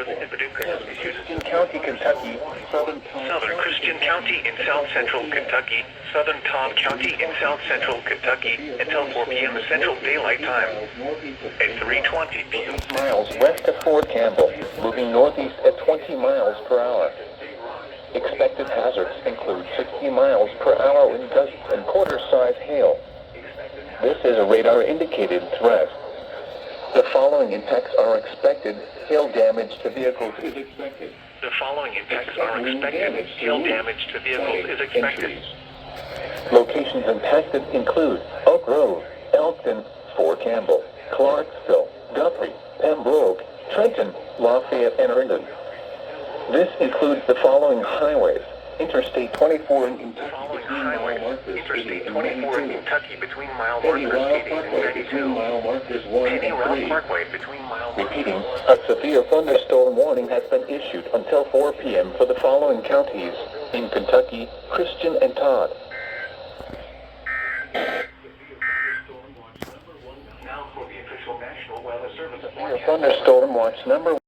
service in Paducah has issued. Christian County, Kentucky, Southern Christian County in south central Kentucky, Southern Todd County in south central Kentucky, until 4 p.m. Central Daylight Time. At 3:20 p.m. miles west of Fort Campbell, moving northeast at 20 miles per hour. Expected hazards include 60 miles per hour wind gusts and quarter-size hail. This is a radar-indicated threat. The following impacts are expected. Hail damage to vehicles is expected. The following impacts are expected. Hail damage to vehicles is expected. Locations impacted include Oak Grove, Elkton, Fort Campbell, Clarksville, Guthrie, Pembroke, Trenton, Lafayette, and Herndon. This includes the following highways: Interstate 24 in Kentucky. Following highways: Interstate 24 in Kentucky between mile markers 80 and 92. Penny Route Parkway between mile markers. Repeating, a severe thunderstorm warning has been issued until 4 p.m. for the following counties in Kentucky: Christian and Todd. Now for the official National Weather Service. Thunderstorm watch number